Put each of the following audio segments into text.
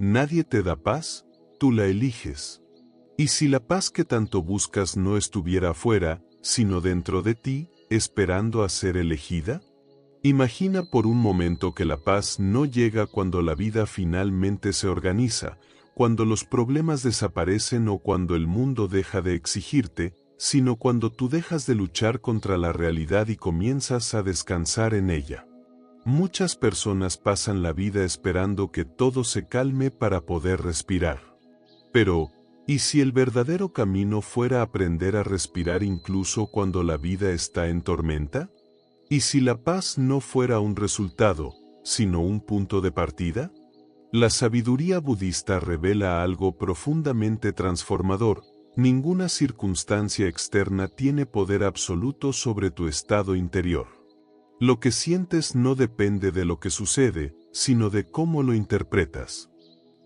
Nadie te da paz, tú la eliges. ¿Y si la paz que tanto buscas no estuviera afuera, sino dentro de ti, esperando a ser elegida? Imagina por un momento que la paz no llega cuando la vida finalmente se organiza, cuando los problemas desaparecen o cuando el mundo deja de exigirte, sino cuando tú dejas de luchar contra la realidad y comienzas a descansar en ella. Muchas personas pasan la vida esperando que todo se calme para poder respirar. Pero, ¿y si el verdadero camino fuera aprender a respirar incluso cuando la vida está en tormenta? ¿Y si la paz no fuera un resultado, sino un punto de partida? La sabiduría budista revela algo profundamente transformador: ninguna circunstancia externa tiene poder absoluto sobre tu estado interior. Lo que sientes no depende de lo que sucede, sino de cómo lo interpretas.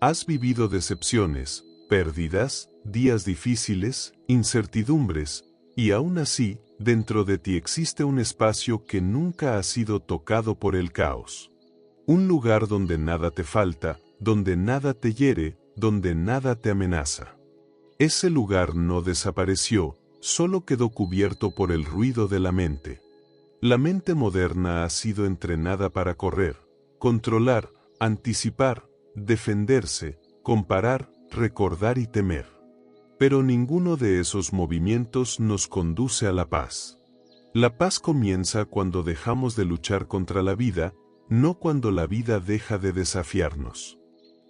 Has vivido decepciones, pérdidas, días difíciles, incertidumbres, y aún así, dentro de ti existe un espacio que nunca ha sido tocado por el caos. Un lugar donde nada te falta, donde nada te hiere, donde nada te amenaza. Ese lugar no desapareció, solo quedó cubierto por el ruido de la mente. La mente moderna ha sido entrenada para correr, controlar, anticipar, defenderse, comparar, recordar y temer. Pero ninguno de esos movimientos nos conduce a la paz. La paz comienza cuando dejamos de luchar contra la vida, no cuando la vida deja de desafiarnos.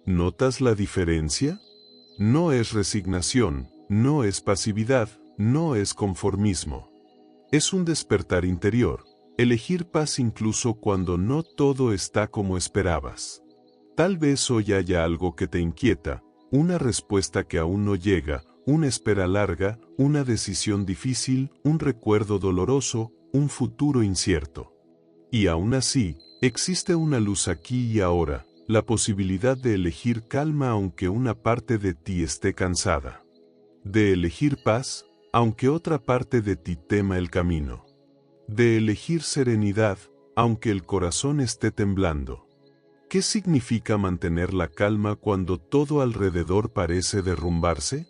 ¿Notas la diferencia? No es resignación, no es pasividad, no es conformismo. Es un despertar interior, elegir paz incluso cuando no todo está como esperabas. Tal vez hoy haya algo que te inquieta, una respuesta que aún no llega, una espera larga, una decisión difícil, un recuerdo doloroso, un futuro incierto. Y aún así, existe una luz aquí y ahora, la posibilidad de elegir calma aunque una parte de ti esté cansada. De elegir paz, aunque otra parte de ti tema el camino. De elegir serenidad, aunque el corazón esté temblando. ¿Qué significa mantener la calma cuando todo alrededor parece derrumbarse?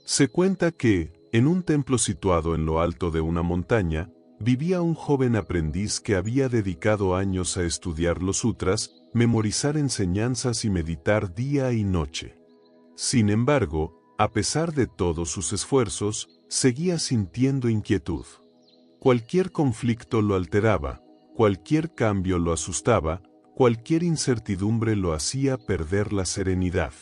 Se cuenta que, en un templo situado en lo alto de una montaña, vivía un joven aprendiz que había dedicado años a estudiar los sutras, memorizar enseñanzas y meditar día y noche. Sin embargo, a pesar de todos sus esfuerzos, seguía sintiendo inquietud. Cualquier conflicto lo alteraba, cualquier cambio lo asustaba, cualquier incertidumbre lo hacía perder la serenidad.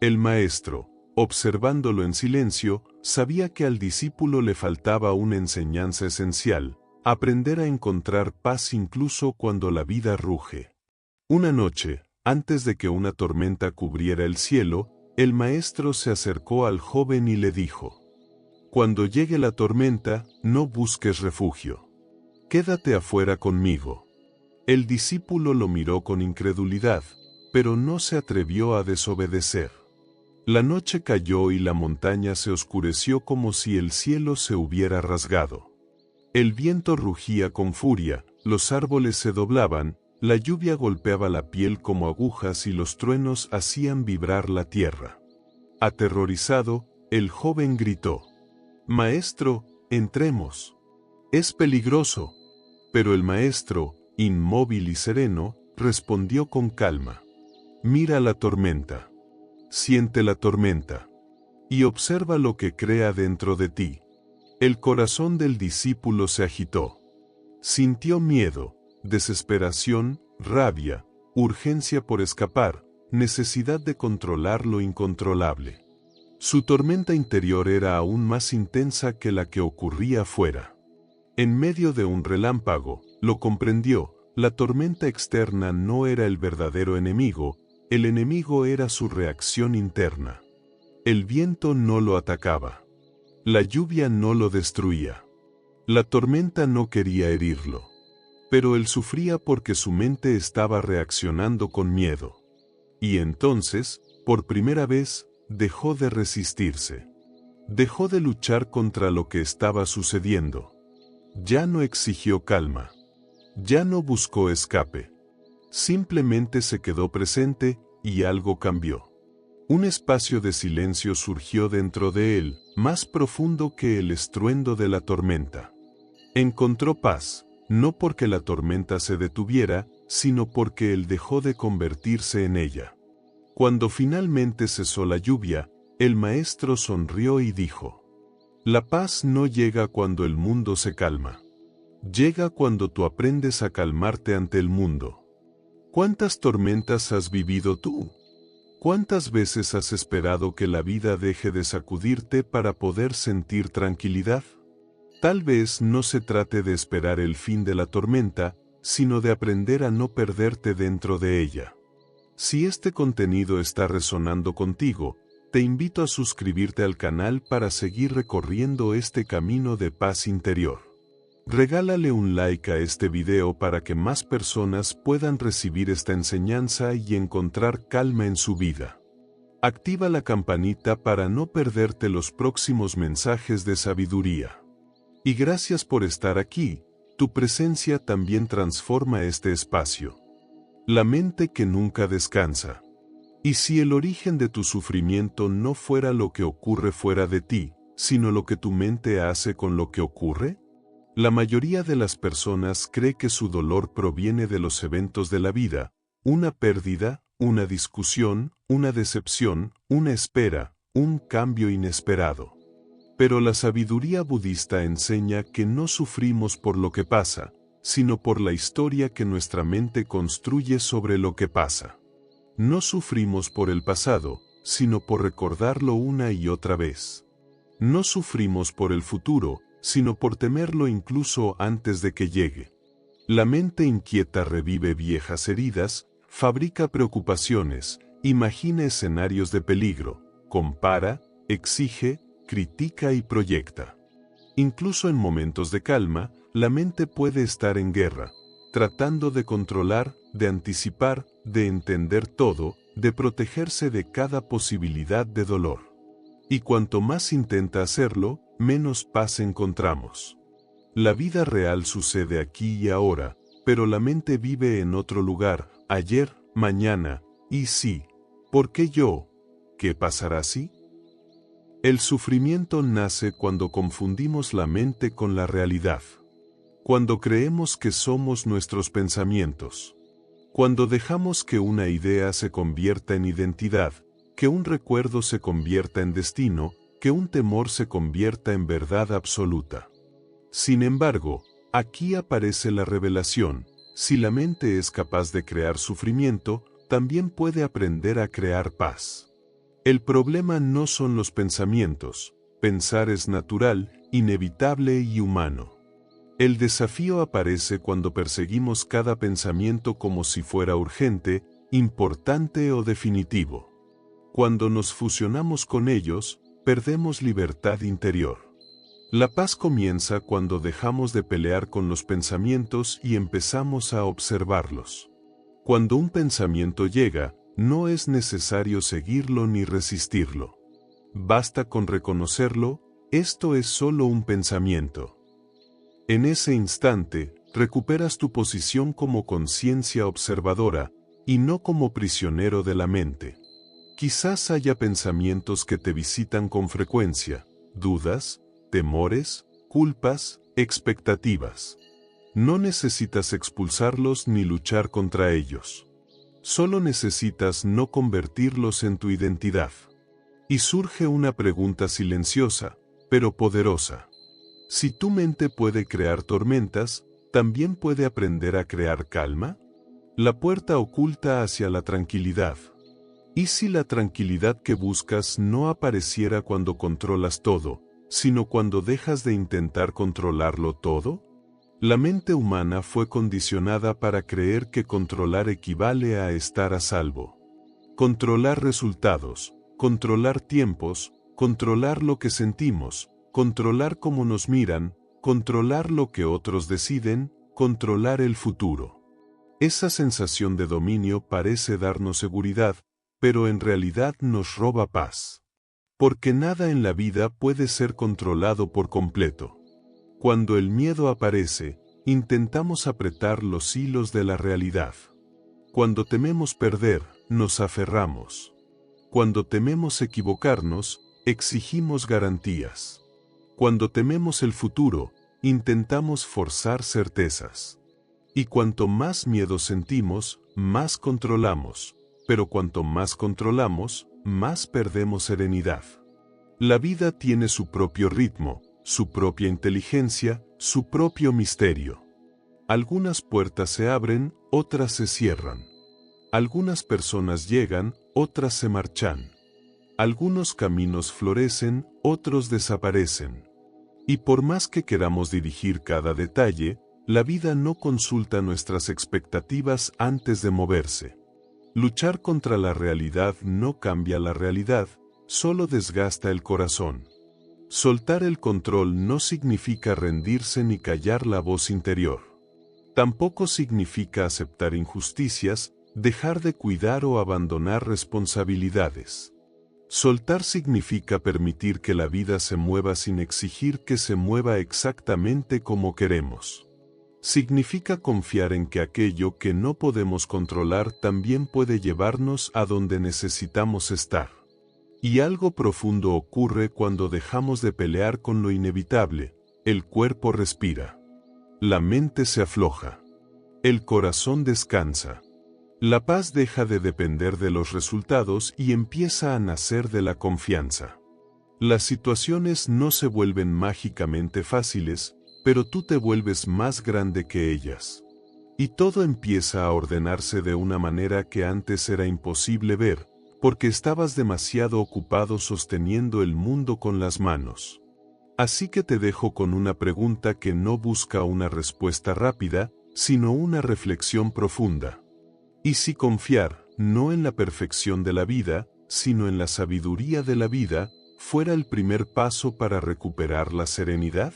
El maestro, observándolo en silencio, sabía que al discípulo le faltaba una enseñanza esencial: aprender a encontrar paz incluso cuando la vida ruge. Una noche, antes de que una tormenta cubriera el cielo, el maestro se acercó al joven y le dijo: cuando llegue la tormenta, no busques refugio. Quédate afuera conmigo. El discípulo lo miró con incredulidad, pero no se atrevió a desobedecer. La noche cayó y la montaña se oscureció como si el cielo se hubiera rasgado. El viento rugía con furia, los árboles se doblaban, la lluvia golpeaba la piel como agujas y los truenos hacían vibrar la tierra. Aterrorizado, el joven gritó: «Maestro, entremos. Es peligroso». Pero el maestro, inmóvil y sereno, respondió con calma: «Mira la tormenta. Siente la tormenta. Y observa lo que crea dentro de ti». El corazón del discípulo se agitó. Sintió miedo, desesperación, rabia, urgencia por escapar, necesidad de controlar lo incontrolable. Su tormenta interior era aún más intensa que la que ocurría afuera. En medio de un relámpago, lo comprendió: la tormenta externa no era el verdadero enemigo, el enemigo era su reacción interna. El viento no lo atacaba. La lluvia no lo destruía. La tormenta no quería herirlo. Pero él sufría porque su mente estaba reaccionando con miedo. Y entonces, por primera vez, dejó de resistirse. Dejó de luchar contra lo que estaba sucediendo. Ya no exigió calma. Ya no buscó escape. Simplemente se quedó presente, y algo cambió. Un espacio de silencio surgió dentro de él, más profundo que el estruendo de la tormenta. Encontró paz, no porque la tormenta se detuviera, sino porque él dejó de convertirse en ella. Cuando finalmente cesó la lluvia, el maestro sonrió y dijo: la paz no llega cuando el mundo se calma. Llega cuando tú aprendes a calmarte ante el mundo. ¿Cuántas tormentas has vivido tú? ¿Cuántas veces has esperado que la vida deje de sacudirte para poder sentir tranquilidad? Tal vez no se trate de esperar el fin de la tormenta, sino de aprender a no perderte dentro de ella. Si este contenido está resonando contigo, te invito a suscribirte al canal para seguir recorriendo este camino de paz interior. Regálale un like a este video para que más personas puedan recibir esta enseñanza y encontrar calma en su vida. Activa la campanita para no perderte los próximos mensajes de sabiduría. Y gracias por estar aquí, tu presencia también transforma este espacio. La mente que nunca descansa. ¿Y si el origen de tu sufrimiento no fuera lo que ocurre fuera de ti, sino lo que tu mente hace con lo que ocurre? La mayoría de las personas cree que su dolor proviene de los eventos de la vida, una pérdida, una discusión, una decepción, una espera, un cambio inesperado. Pero la sabiduría budista enseña que no sufrimos por lo que pasa, sino por la historia que nuestra mente construye sobre lo que pasa. No sufrimos por el pasado, sino por recordarlo una y otra vez. No sufrimos por el futuro, sino por temerlo incluso antes de que llegue. La mente inquieta revive viejas heridas, fabrica preocupaciones, imagina escenarios de peligro, compara, exige, critica y proyecta. Incluso en momentos de calma, la mente puede estar en guerra, tratando de controlar, de anticipar, de entender todo, de protegerse de cada posibilidad de dolor. Y cuanto más intenta hacerlo, menos paz encontramos. La vida real sucede aquí y ahora, pero la mente vive en otro lugar, ayer, mañana, y sí. ¿Por qué yo? ¿Qué pasará si? El sufrimiento nace cuando confundimos la mente con la realidad. Cuando creemos que somos nuestros pensamientos. Cuando dejamos que una idea se convierta en identidad, que un recuerdo se convierta en destino, que un temor se convierta en verdad absoluta. Sin embargo, aquí aparece la revelación: si la mente es capaz de crear sufrimiento, también puede aprender a crear paz. El problema no son los pensamientos, pensar es natural, inevitable y humano. El desafío aparece cuando perseguimos cada pensamiento como si fuera urgente, importante o definitivo. Cuando nos fusionamos con ellos, perdemos libertad interior. La paz comienza cuando dejamos de pelear con los pensamientos y empezamos a observarlos. Cuando un pensamiento llega, no es necesario seguirlo ni resistirlo. Basta con reconocerlo: esto es solo un pensamiento. En ese instante, recuperas tu posición como conciencia observadora, y no como prisionero de la mente. Quizás haya pensamientos que te visitan con frecuencia, dudas, temores, culpas, expectativas. No necesitas expulsarlos ni luchar contra ellos. Solo necesitas no convertirlos en tu identidad. Y surge una pregunta silenciosa, pero poderosa. Si tu mente puede crear tormentas, ¿también puede aprender a crear calma? La puerta oculta hacia la tranquilidad. ¿Y si la tranquilidad que buscas no apareciera cuando controlas todo, sino cuando dejas de intentar controlarlo todo? La mente humana fue condicionada para creer que controlar equivale a estar a salvo. Controlar resultados, controlar tiempos, controlar lo que sentimos, controlar cómo nos miran, controlar lo que otros deciden, controlar el futuro. Esa sensación de dominio parece darnos seguridad, pero en realidad nos roba paz. Porque nada en la vida puede ser controlado por completo. Cuando el miedo aparece, intentamos apretar los hilos de la realidad. Cuando tememos perder, nos aferramos. Cuando tememos equivocarnos, exigimos garantías. Cuando tememos el futuro, intentamos forzar certezas. Y cuanto más miedo sentimos, más controlamos, pero cuanto más controlamos, más perdemos serenidad. La vida tiene su propio ritmo, su propia inteligencia, su propio misterio. Algunas puertas se abren, otras se cierran. Algunas personas llegan, otras se marchan. Algunos caminos florecen, otros desaparecen. Y por más que queramos dirigir cada detalle, la vida no consulta nuestras expectativas antes de moverse. Luchar contra la realidad no cambia la realidad, solo desgasta el corazón. Soltar el control no significa rendirse ni callar la voz interior. Tampoco significa aceptar injusticias, dejar de cuidar o abandonar responsabilidades. Soltar significa permitir que la vida se mueva sin exigir que se mueva exactamente como queremos. Significa confiar en que aquello que no podemos controlar también puede llevarnos a donde necesitamos estar. Y algo profundo ocurre cuando dejamos de pelear con lo inevitable. El cuerpo respira. La mente se afloja. El corazón descansa. La paz deja de depender de los resultados y empieza a nacer de la confianza. Las situaciones no se vuelven mágicamente fáciles, pero tú te vuelves más grande que ellas. Y todo empieza a ordenarse de una manera que antes era imposible ver, porque estabas demasiado ocupado sosteniendo el mundo con las manos. Así que te dejo con una pregunta que no busca una respuesta rápida, sino una reflexión profunda. ¿Y si confiar, no en la perfección de la vida, sino en la sabiduría de la vida, fuera el primer paso para recuperar la serenidad?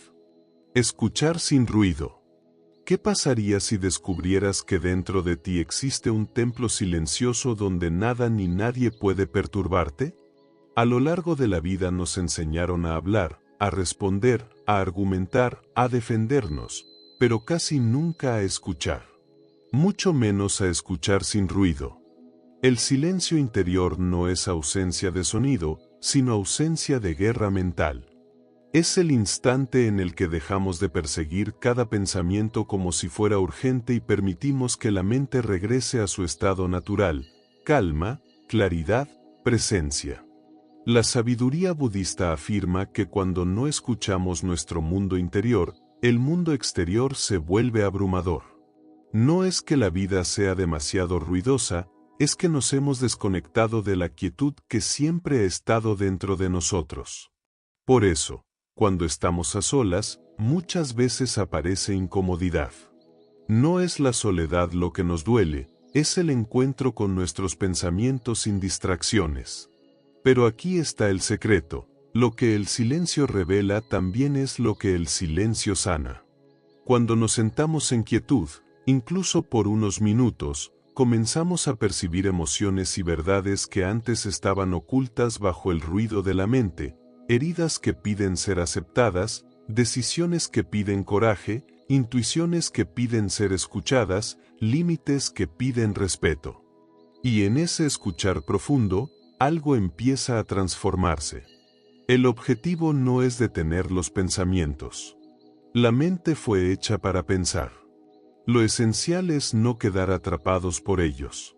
Escuchar sin ruido. ¿Qué pasaría si descubrieras que dentro de ti existe un templo silencioso donde nada ni nadie puede perturbarte? A lo largo de la vida nos enseñaron a hablar, a responder, a argumentar, a defendernos, pero casi nunca a escuchar. Mucho menos a escuchar sin ruido. El silencio interior no es ausencia de sonido, sino ausencia de guerra mental. Es el instante en el que dejamos de perseguir cada pensamiento como si fuera urgente y permitimos que la mente regrese a su estado natural, calma, claridad, presencia. La sabiduría budista afirma que cuando no escuchamos nuestro mundo interior, el mundo exterior se vuelve abrumador. No es que la vida sea demasiado ruidosa, es que nos hemos desconectado de la quietud que siempre ha estado dentro de nosotros. Por eso, cuando estamos a solas, muchas veces aparece incomodidad. No es la soledad lo que nos duele, es el encuentro con nuestros pensamientos sin distracciones. Pero aquí está el secreto, lo que el silencio revela también es lo que el silencio sana. Cuando nos sentamos en quietud, incluso por unos minutos, comenzamos a percibir emociones y verdades que antes estaban ocultas bajo el ruido de la mente, heridas que piden ser aceptadas, decisiones que piden coraje, intuiciones que piden ser escuchadas, límites que piden respeto. Y en ese escuchar profundo, algo empieza a transformarse. El objetivo no es detener los pensamientos. La mente fue hecha para pensar. Lo esencial es no quedar atrapados por ellos.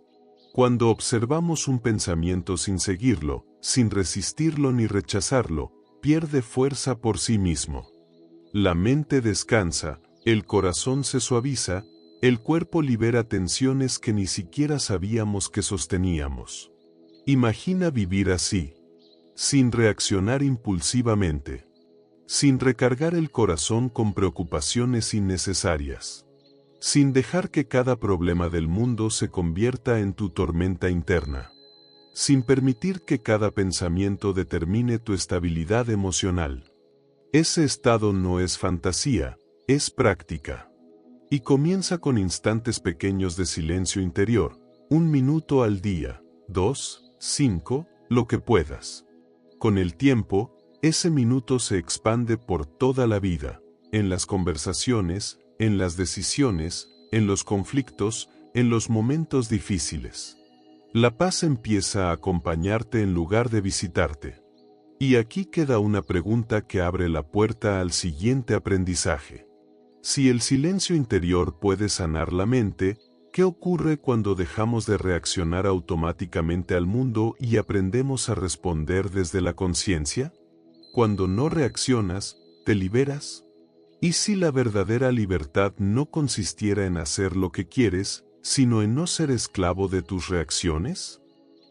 Cuando observamos un pensamiento sin seguirlo, sin resistirlo ni rechazarlo, pierde fuerza por sí mismo. La mente descansa, el corazón se suaviza, el cuerpo libera tensiones que ni siquiera sabíamos que sosteníamos. Imagina vivir así, sin reaccionar impulsivamente, sin recargar el corazón con preocupaciones innecesarias. Sin dejar que cada problema del mundo se convierta en tu tormenta interna. Sin permitir que cada pensamiento determine tu estabilidad emocional. Ese estado no es fantasía, es práctica. Y comienza con instantes pequeños de silencio interior, 1 minuto al día, 2, 5, lo que puedas. Con el tiempo, ese minuto se expande por toda la vida, en las conversaciones, en las decisiones, en los conflictos, en los momentos difíciles. La paz empieza a acompañarte en lugar de visitarte. Y aquí queda una pregunta que abre la puerta al siguiente aprendizaje. Si el silencio interior puede sanar la mente, ¿qué ocurre cuando dejamos de reaccionar automáticamente al mundo y aprendemos a responder desde la conciencia? Cuando no reaccionas, ¿te liberas? ¿Y si la verdadera libertad no consistiera en hacer lo que quieres, sino en no ser esclavo de tus reacciones?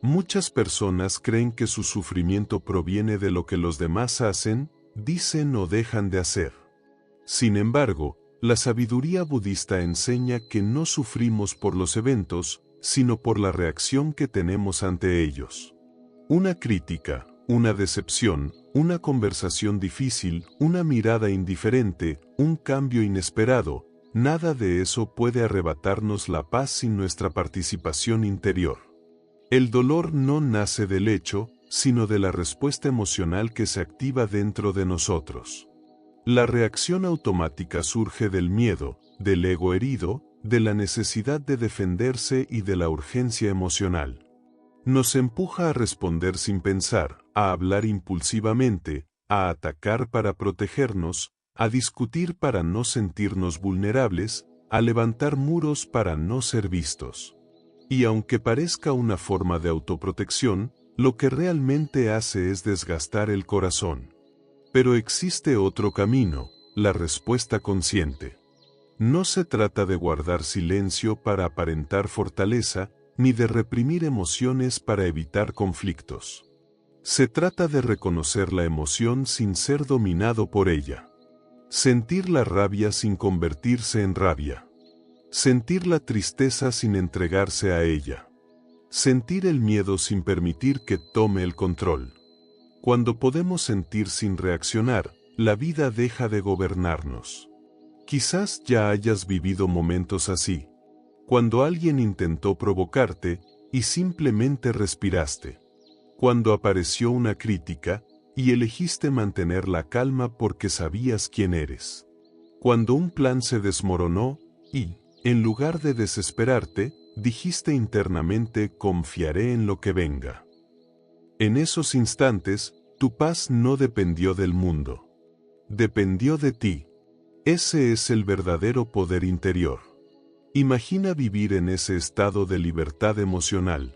Muchas personas creen que su sufrimiento proviene de lo que los demás hacen, dicen o dejan de hacer. Sin embargo, la sabiduría budista enseña que no sufrimos por los eventos, sino por la reacción que tenemos ante ellos. Una crítica, una decepción, una conversación difícil, una mirada indiferente, un cambio inesperado, nada de eso puede arrebatarnos la paz sin nuestra participación interior. El dolor no nace del hecho, sino de la respuesta emocional que se activa dentro de nosotros. La reacción automática surge del miedo, del ego herido, de la necesidad de defenderse y de la urgencia emocional. Nos empuja a responder sin pensar, a hablar impulsivamente, a atacar para protegernos, a discutir para no sentirnos vulnerables, a levantar muros para no ser vistos. Y aunque parezca una forma de autoprotección, lo que realmente hace es desgastar el corazón. Pero existe otro camino, la respuesta consciente. No se trata de guardar silencio para aparentar fortaleza, ni de reprimir emociones para evitar conflictos. Se trata de reconocer la emoción sin ser dominado por ella. Sentir la rabia sin convertirse en rabia. Sentir la tristeza sin entregarse a ella. Sentir el miedo sin permitir que tome el control. Cuando podemos sentir sin reaccionar, la vida deja de gobernarnos. Quizás ya hayas vivido momentos así. Cuando alguien intentó provocarte, y simplemente respiraste. Cuando apareció una crítica, y elegiste mantener la calma porque sabías quién eres. Cuando un plan se desmoronó, y, en lugar de desesperarte, dijiste internamente confiaré en lo que venga. En esos instantes, tu paz no dependió del mundo. Dependió de ti. Ese es el verdadero poder interior. Imagina vivir en ese estado de libertad emocional.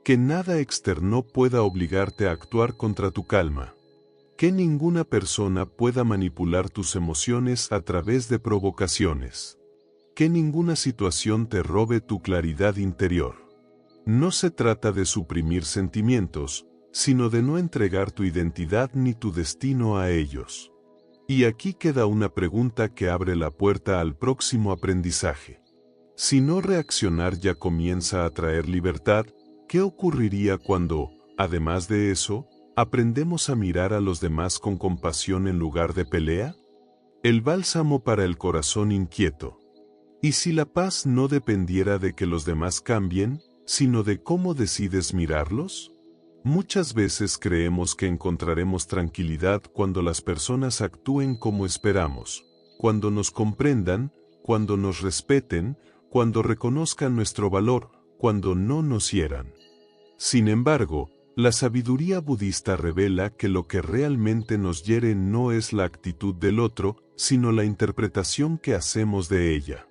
Que nada externo pueda obligarte a actuar contra tu calma. Que ninguna persona pueda manipular tus emociones a través de provocaciones. Que ninguna situación te robe tu claridad interior. No se trata de suprimir sentimientos, sino de no entregar tu identidad ni tu destino a ellos. Y aquí queda una pregunta que abre la puerta al próximo aprendizaje. Si no reaccionar ya comienza a traer libertad, ¿qué ocurriría cuando, además de eso, aprendemos a mirar a los demás con compasión en lugar de pelea? El bálsamo para el corazón inquieto. ¿Y si la paz no dependiera de que los demás cambien, sino de cómo decides mirarlos? Muchas veces creemos que encontraremos tranquilidad cuando las personas actúen como esperamos, cuando nos comprendan, cuando nos respeten, cuando reconozcan nuestro valor, cuando no nos hieran. Sin embargo, la sabiduría budista revela que lo que realmente nos hiere no es la actitud del otro, sino la interpretación que hacemos de ella.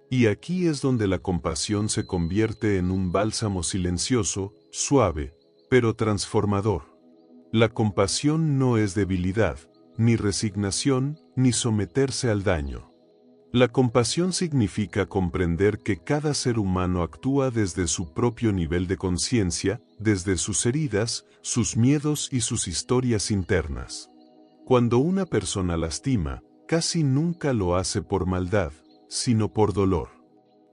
Y aquí es donde la compasión se convierte en un bálsamo silencioso, suave, pero transformador. La compasión no es debilidad, ni resignación, ni someterse al daño. La compasión significa comprender que cada ser humano actúa desde su propio nivel de conciencia, desde sus heridas, sus miedos y sus historias internas. Cuando una persona lastima, casi nunca lo hace por maldad, sino por dolor.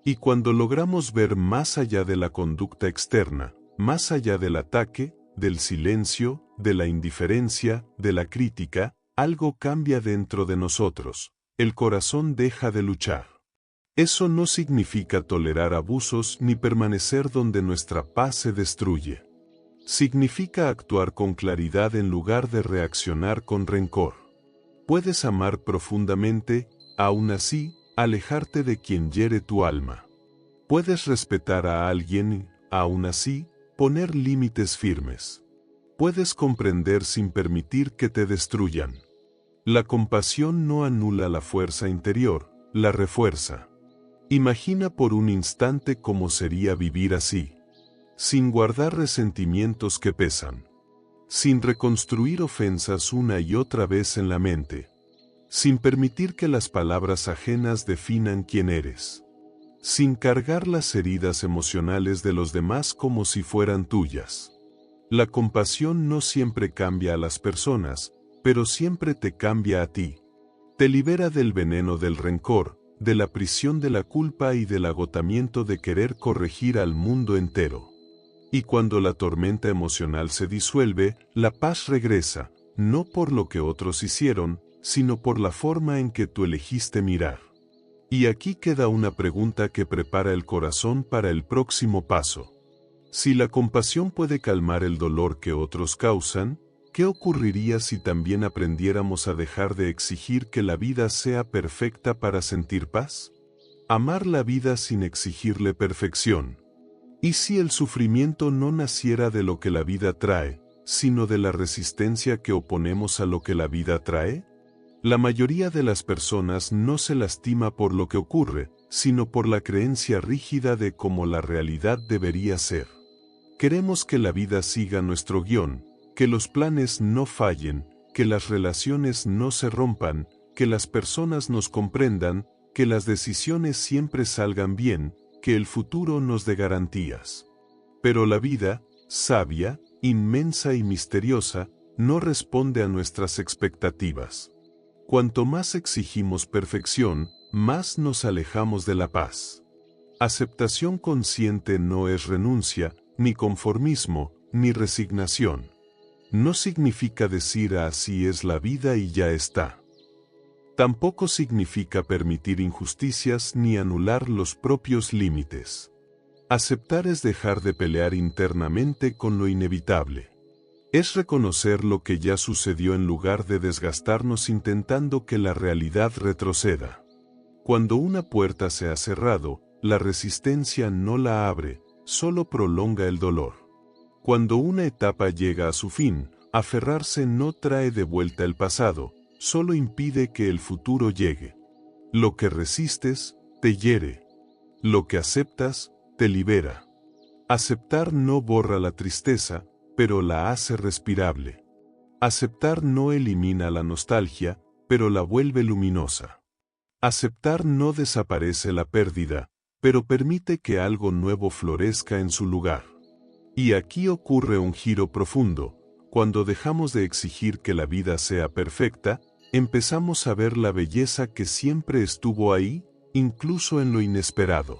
Y cuando logramos ver más allá de la conducta externa, más allá del ataque, del silencio, de la indiferencia, de la crítica, algo cambia dentro de nosotros. El corazón deja de luchar. Eso no significa tolerar abusos ni permanecer donde nuestra paz se destruye. Significa actuar con claridad en lugar de reaccionar con rencor. Puedes amar profundamente, aún así, alejarte de quien hiere tu alma. Puedes respetar a alguien, aún así, poner límites firmes. Puedes comprender sin permitir que te destruyan. La compasión no anula la fuerza interior, la refuerza. Imagina por un instante cómo sería vivir así, sin guardar resentimientos que pesan, sin reconstruir ofensas una y otra vez en la mente, sin permitir que las palabras ajenas definan quién eres, sin cargar las heridas emocionales de los demás como si fueran tuyas. La compasión no siempre cambia a las personas, pero siempre te cambia a ti. Te libera del veneno del rencor, de la prisión de la culpa y del agotamiento de querer corregir al mundo entero. Y cuando la tormenta emocional se disuelve, la paz regresa, no por lo que otros hicieron, sino por la forma en que tú elegiste mirar. Y aquí queda una pregunta que prepara el corazón para el próximo paso. Si la compasión puede calmar el dolor que otros causan, ¿qué ocurriría si también aprendiéramos a dejar de exigir que la vida sea perfecta para sentir paz? Amar la vida sin exigirle perfección. ¿Y si el sufrimiento no naciera de lo que la vida trae, sino de la resistencia que oponemos a lo que la vida trae? La mayoría de las personas no se lastima por lo que ocurre, sino por la creencia rígida de cómo la realidad debería ser. Queremos que la vida siga nuestro guión, que los planes no fallen, que las relaciones no se rompan, que las personas nos comprendan, que las decisiones siempre salgan bien, que el futuro nos dé garantías. Pero la vida, sabia, inmensa y misteriosa, no responde a nuestras expectativas. Cuanto más exigimos perfección, más nos alejamos de la paz. Aceptación consciente no es renuncia, ni conformismo, ni resignación. No significa decir así es la vida y ya está. Tampoco significa permitir injusticias ni anular los propios límites. Aceptar es dejar de pelear internamente con lo inevitable. Es reconocer lo que ya sucedió en lugar de desgastarnos intentando que la realidad retroceda. Cuando una puerta se ha cerrado, la resistencia no la abre, solo prolonga el dolor. Cuando una etapa llega a su fin, aferrarse no trae de vuelta el pasado, solo impide que el futuro llegue. Lo que resistes, te hiere. Lo que aceptas, te libera. Aceptar no borra la tristeza, pero la hace respirable. Aceptar no elimina la nostalgia, pero la vuelve luminosa. Aceptar no desaparece la pérdida, pero permite que algo nuevo florezca en su lugar. Y aquí ocurre un giro profundo. Cuando dejamos de exigir que la vida sea perfecta, empezamos a ver la belleza que siempre estuvo ahí, incluso en lo inesperado.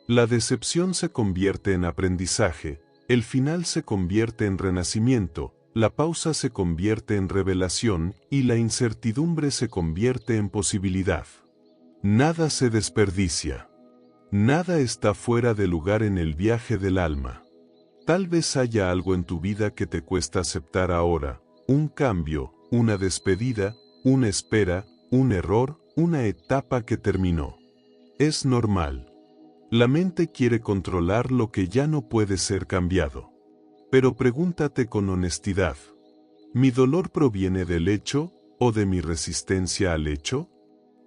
La decepción se convierte en aprendizaje, el final se convierte en renacimiento, la pausa se convierte en revelación y la incertidumbre se convierte en posibilidad. Nada se desperdicia. Nada está fuera de lugar en el viaje del alma. Tal vez haya algo en tu vida que te cuesta aceptar ahora, un cambio, una despedida, una espera, un error, una etapa que terminó. Es normal. La mente quiere controlar lo que ya no puede ser cambiado. Pero pregúntate con honestidad. ¿Mi dolor proviene del hecho, o de mi resistencia al hecho?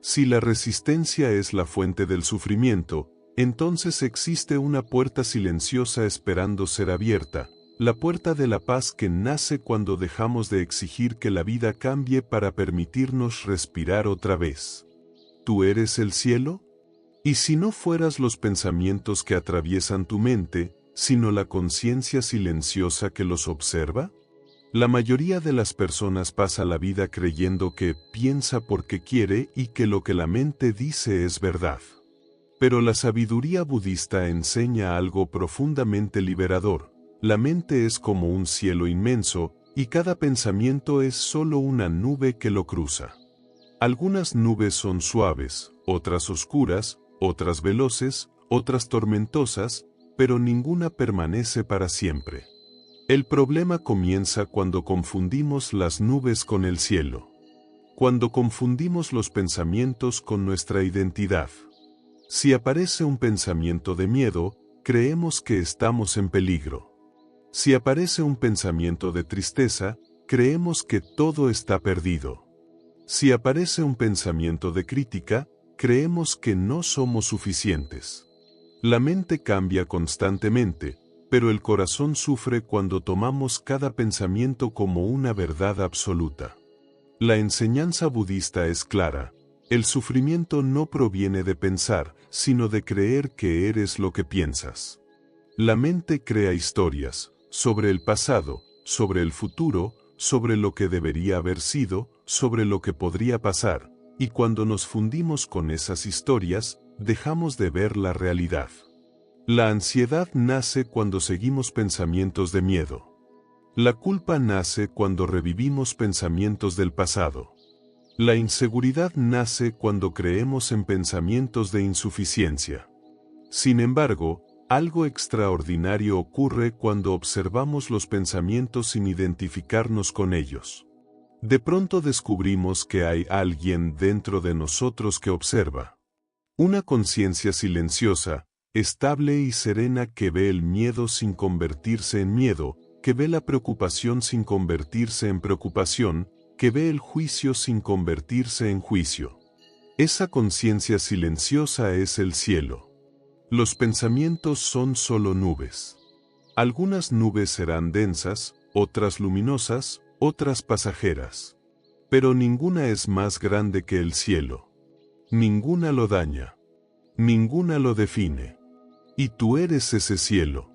Si la resistencia es la fuente del sufrimiento, entonces existe una puerta silenciosa esperando ser abierta, la puerta de la paz que nace cuando dejamos de exigir que la vida cambie para permitirnos respirar otra vez. ¿Tú eres el cielo? ¿Y si no fueras los pensamientos que atraviesan tu mente, sino la conciencia silenciosa que los observa? La mayoría de las personas pasa la vida creyendo que piensa porque quiere y que lo que la mente dice es verdad. Pero la sabiduría budista enseña algo profundamente liberador. La mente es como un cielo inmenso, y cada pensamiento es solo una nube que lo cruza. Algunas nubes son suaves, otras oscuras, otras veloces, otras tormentosas, pero ninguna permanece para siempre. El problema comienza cuando confundimos las nubes con el cielo. Cuando confundimos los pensamientos con nuestra identidad. Si aparece un pensamiento de miedo, creemos que estamos en peligro. Si aparece un pensamiento de tristeza, creemos que todo está perdido. Si aparece un pensamiento de crítica, creemos que no somos suficientes. La mente cambia constantemente, pero el corazón sufre cuando tomamos cada pensamiento como una verdad absoluta. La enseñanza budista es clara: el sufrimiento no proviene de pensar, sino de creer que eres lo que piensas. La mente crea historias sobre el pasado, sobre el futuro, sobre lo que debería haber sido, sobre lo que podría pasar, y cuando nos fundimos con esas historias, dejamos de ver la realidad. La ansiedad nace cuando seguimos pensamientos de miedo. La culpa nace cuando revivimos pensamientos del pasado. La inseguridad nace cuando creemos en pensamientos de insuficiencia. Sin embargo, algo extraordinario ocurre cuando observamos los pensamientos sin identificarnos con ellos. De pronto descubrimos que hay alguien dentro de nosotros que observa. Una conciencia silenciosa, estable y serena que ve el miedo sin convertirse en miedo, que ve la preocupación sin convertirse en preocupación, que ve el juicio sin convertirse en juicio. Esa conciencia silenciosa es el cielo. Los pensamientos son solo nubes. Algunas nubes serán densas, otras luminosas, otras pasajeras. Pero ninguna es más grande que el cielo. Ninguna lo daña. Ninguna lo define. Y tú eres ese cielo.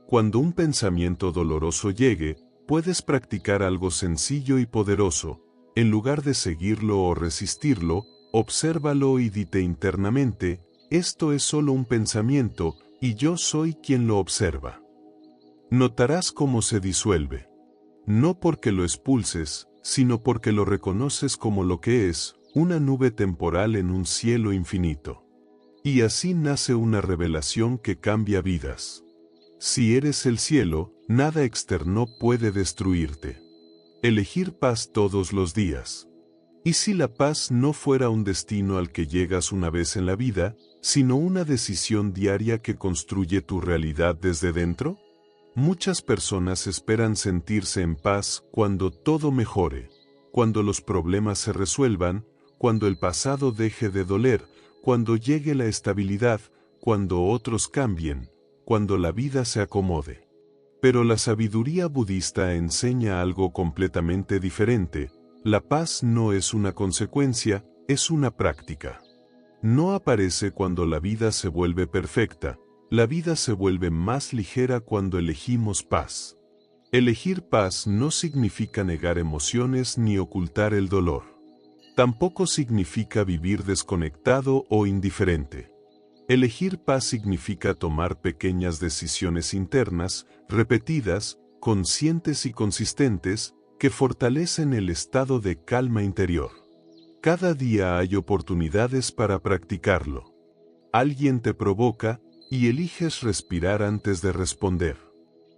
Cuando un pensamiento doloroso llegue, puedes practicar algo sencillo y poderoso. En lugar de seguirlo o resistirlo, obsérvalo y dite internamente: esto es solo un pensamiento, y yo soy quien lo observa. Notarás cómo se disuelve. No porque lo expulses, sino porque lo reconoces como lo que es, una nube temporal en un cielo infinito. Y así nace una revelación que cambia vidas. Si eres el cielo, nada externo puede destruirte. Elegir paz todos los días. ¿Y si la paz no fuera un destino al que llegas una vez en la vida, sino una decisión diaria que construye tu realidad desde dentro? Muchas personas esperan sentirse en paz cuando todo mejore, cuando los problemas se resuelvan, cuando el pasado deje de doler, cuando llegue la estabilidad, cuando otros cambien, cuando la vida se acomode. Pero la sabiduría budista enseña algo completamente diferente. La paz no es una consecuencia, es una práctica. No aparece cuando la vida se vuelve perfecta, la vida se vuelve más ligera cuando elegimos paz. Elegir paz no significa negar emociones ni ocultar el dolor. Tampoco significa vivir desconectado o indiferente. Elegir paz significa tomar pequeñas decisiones internas, repetidas, conscientes y consistentes, que fortalecen el estado de calma interior. Cada día hay oportunidades para practicarlo. Alguien te provoca, y eliges respirar antes de responder.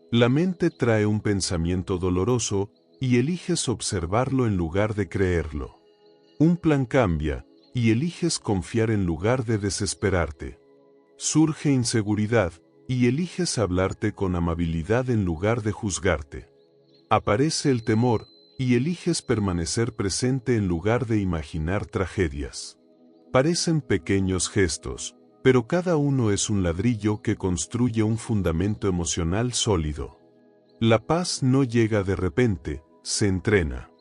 La mente trae un pensamiento doloroso, y eliges observarlo en lugar de creerlo. Un plan cambia, y eliges confiar en lugar de desesperarte. Surge inseguridad, y eliges hablarte con amabilidad en lugar de juzgarte. Aparece el temor, y eliges permanecer presente en lugar de imaginar tragedias. Parecen pequeños gestos, pero cada uno es un ladrillo que construye un fundamento emocional sólido. La paz no llega de repente, se entrena.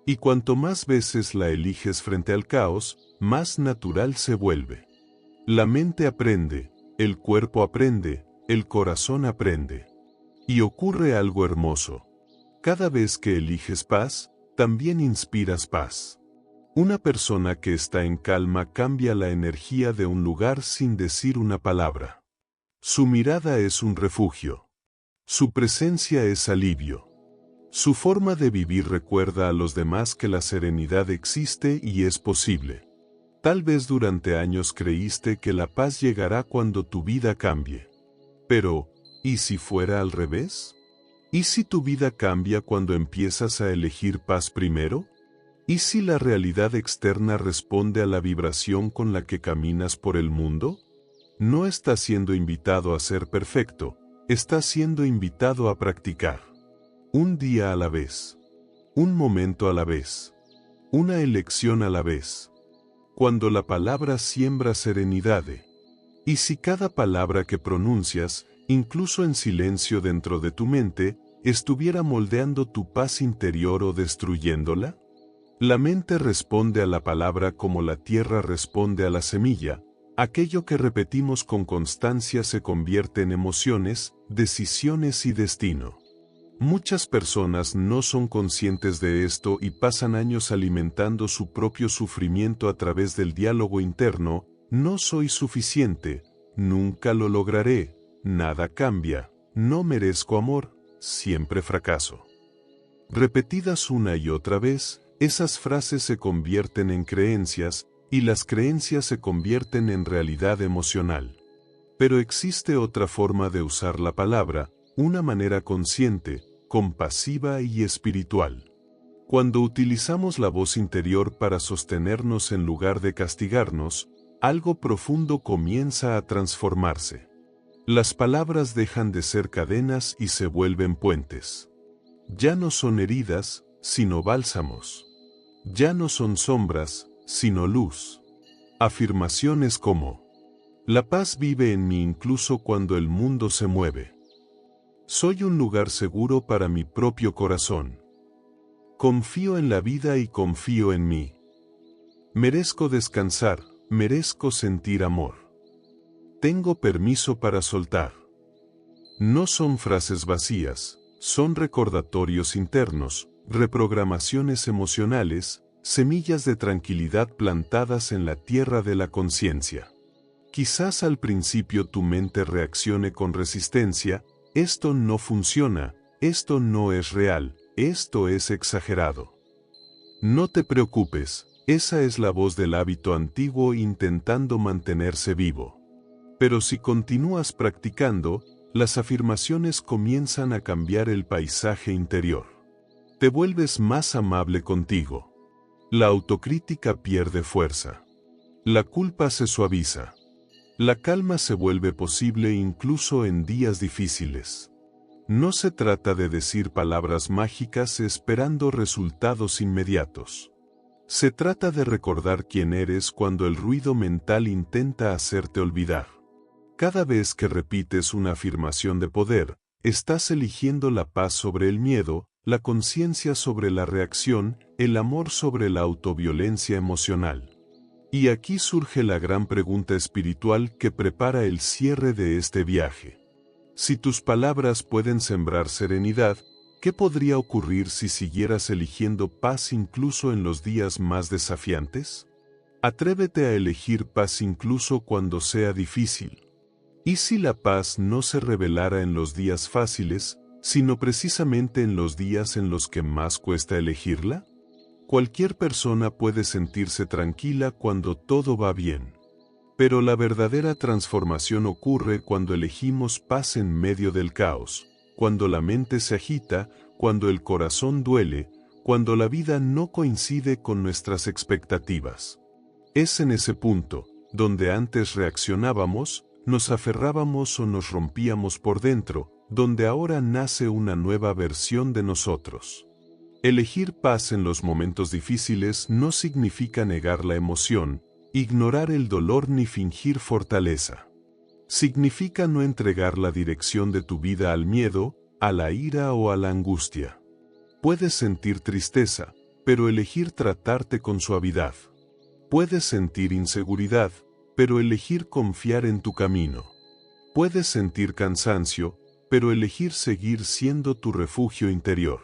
Y cuanto más veces la eliges frente al caos, más natural se vuelve. La mente aprende, el cuerpo aprende, el corazón aprende. Y ocurre algo hermoso. Cada vez que eliges paz, también inspiras paz. Una persona que está en calma cambia la energía de un lugar sin decir una palabra. Su mirada es un refugio. Su presencia es alivio. Su forma de vivir recuerda a los demás que la serenidad existe y es posible. Tal vez durante años creíste que la paz llegará cuando tu vida cambie. Pero, ¿y si fuera al revés? ¿Y si tu vida cambia cuando empiezas a elegir paz primero? ¿Y si la realidad externa responde a la vibración con la que caminas por el mundo? No estás siendo invitado a ser perfecto, Estás siendo invitado a practicar. Un día a la vez. Un momento a la vez. Una elección a la vez. Cuando la palabra siembra serenidad. Y si cada palabra que pronuncias, incluso en silencio dentro de tu mente, estuviera moldeando tu paz interior o destruyéndola? La mente responde a la palabra como la tierra responde a la semilla. Aquello que repetimos con constancia se convierte en emociones, decisiones y destino. Muchas personas no son conscientes de esto y pasan años alimentando su propio sufrimiento a través del diálogo interno: no soy suficiente, nunca lo lograré, nada cambia, no merezco amor, siempre fracaso. Repetidas una y otra vez, esas frases se convierten en creencias, y las creencias se convierten en realidad emocional. Pero existe otra forma de usar la palabra, una manera consciente, compasiva y espiritual. Cuando utilizamos la voz interior para sostenernos en lugar de castigarnos, algo profundo comienza a transformarse. Las palabras dejan de ser cadenas y se vuelven puentes. Ya no son heridas, sino bálsamos. Ya no son sombras, sino luz. Afirmaciones como: la paz vive en mí incluso cuando el mundo se mueve. Soy un lugar seguro para mi propio corazón. Confío en la vida y confío en mí. Merezco descansar, merezco sentir amor. Tengo permiso para soltar. No son frases vacías, son recordatorios internos, reprogramaciones emocionales, semillas de tranquilidad plantadas en la tierra de la conciencia. Quizás al principio tu mente reaccione con resistencia: esto no funciona, esto no es real, esto es exagerado. No te preocupes, esa es la voz del hábito antiguo intentando mantenerse vivo. Pero si continúas practicando, las afirmaciones comienzan a cambiar el paisaje interior. Te vuelves más amable contigo. La autocrítica pierde fuerza. La culpa se suaviza. La calma se vuelve posible incluso en días difíciles. No se trata de decir palabras mágicas esperando resultados inmediatos. Se trata de recordar quién eres cuando el ruido mental intenta hacerte olvidar. Cada vez que repites una afirmación de poder, estás eligiendo la paz sobre el miedo, la conciencia sobre la reacción, el amor sobre la autoviolencia emocional. Y aquí surge la gran pregunta espiritual que prepara el cierre de este viaje. Si tus palabras pueden sembrar serenidad, ¿qué podría ocurrir si siguieras eligiendo paz incluso en los días más desafiantes? Atrévete a elegir paz incluso cuando sea difícil. ¿Y si la paz no se revelara en los días fáciles, sino precisamente en los días en los que más cuesta elegirla? Cualquier persona puede sentirse tranquila cuando todo va bien. Pero la verdadera transformación ocurre cuando elegimos paz en medio del caos, cuando la mente se agita, cuando el corazón duele, cuando la vida no coincide con nuestras expectativas. Es en ese punto, donde antes reaccionábamos, nos aferrábamos o nos rompíamos por dentro, donde ahora nace una nueva versión de nosotros. Elegir paz en los momentos difíciles no significa negar la emoción, ignorar el dolor ni fingir fortaleza. Significa no entregar la dirección de tu vida al miedo, a la ira o a la angustia. Puedes sentir tristeza, pero elegir tratarte con suavidad. Puedes sentir inseguridad, pero elegir confiar en tu camino. Puedes sentir cansancio, pero elegir seguir siendo tu refugio interior.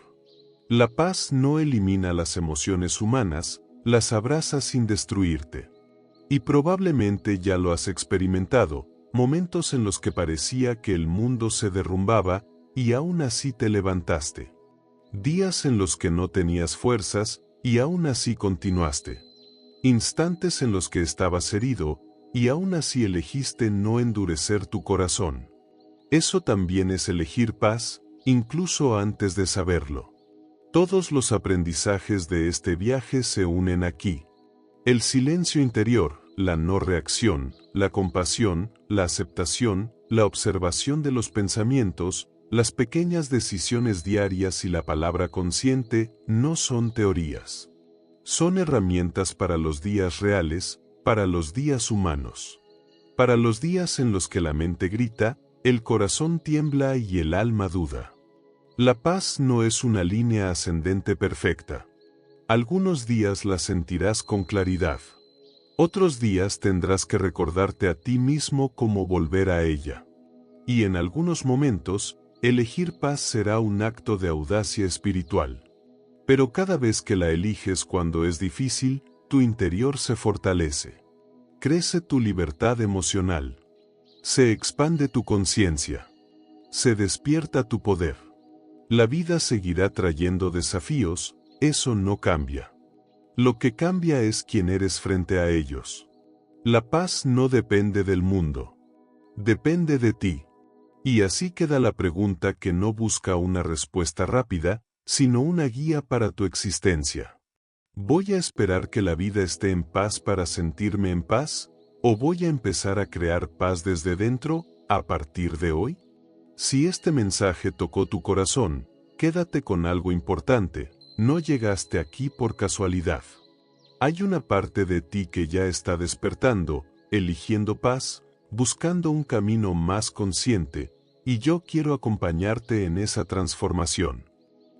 La paz no elimina las emociones humanas, las abraza sin destruirte. Y probablemente ya lo has experimentado, momentos en los que parecía que el mundo se derrumbaba, y aún así te levantaste. Días en los que no tenías fuerzas, y aún así continuaste. Instantes en los que estabas herido, y aún así elegiste no endurecer tu corazón. Eso también es elegir paz, incluso antes de saberlo. Todos los aprendizajes de este viaje se unen aquí. El silencio interior, la no reacción, la compasión, la aceptación, la observación de los pensamientos, las pequeñas decisiones diarias y la palabra consciente no son teorías. Son herramientas para los días reales, para los días humanos. Para los días en los que la mente grita, el corazón tiembla y el alma duda. La paz no es una línea ascendente perfecta. Algunos días la sentirás con claridad. Otros días tendrás que recordarte a ti mismo cómo volver a ella. Y en algunos momentos, elegir paz será un acto de audacia espiritual. Pero cada vez que la eliges cuando es difícil, tu interior se fortalece. Crece tu libertad emocional. Se expande tu conciencia. Se despierta tu poder. La vida seguirá trayendo desafíos, eso no cambia. Lo que cambia es quién eres frente a ellos. La paz no depende del mundo. Depende de ti. Y así queda la pregunta que no busca una respuesta rápida, sino una guía para tu existencia. ¿Voy a esperar que la vida esté en paz para sentirme en paz? ¿O voy a empezar a crear paz desde dentro, a partir de hoy? Si este mensaje tocó tu corazón, quédate con algo importante, no llegaste aquí por casualidad. Hay una parte de ti que ya está despertando, eligiendo paz, buscando un camino más consciente, y yo quiero acompañarte en esa transformación.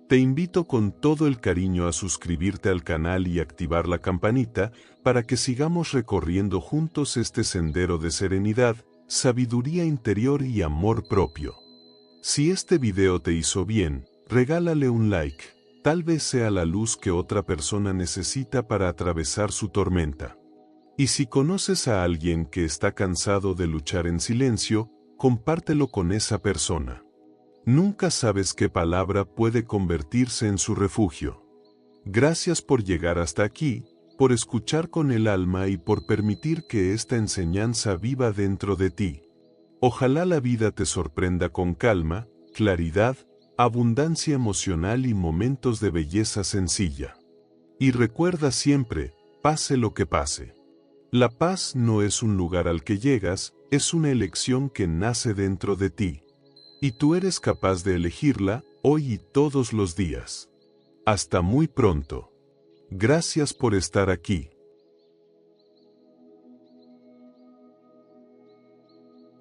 Te invito con todo el cariño a suscribirte al canal y activar la campanita para que sigamos recorriendo juntos este sendero de serenidad, sabiduría interior y amor propio. Si este video te hizo bien, regálale un like, tal vez sea la luz que otra persona necesita para atravesar su tormenta. Y si conoces a alguien que está cansado de luchar en silencio, compártelo con esa persona. Nunca sabes qué palabra puede convertirse en su refugio. Gracias por llegar hasta aquí, por escuchar con el alma y por permitir que esta enseñanza viva dentro de ti. Ojalá la vida te sorprenda con calma, claridad, abundancia emocional y momentos de belleza sencilla. Y recuerda siempre, pase lo que pase. La paz no es un lugar al que llegas, es una elección que nace dentro de ti. Y tú eres capaz de elegirla, hoy y todos los días. Hasta muy pronto. Gracias por estar aquí.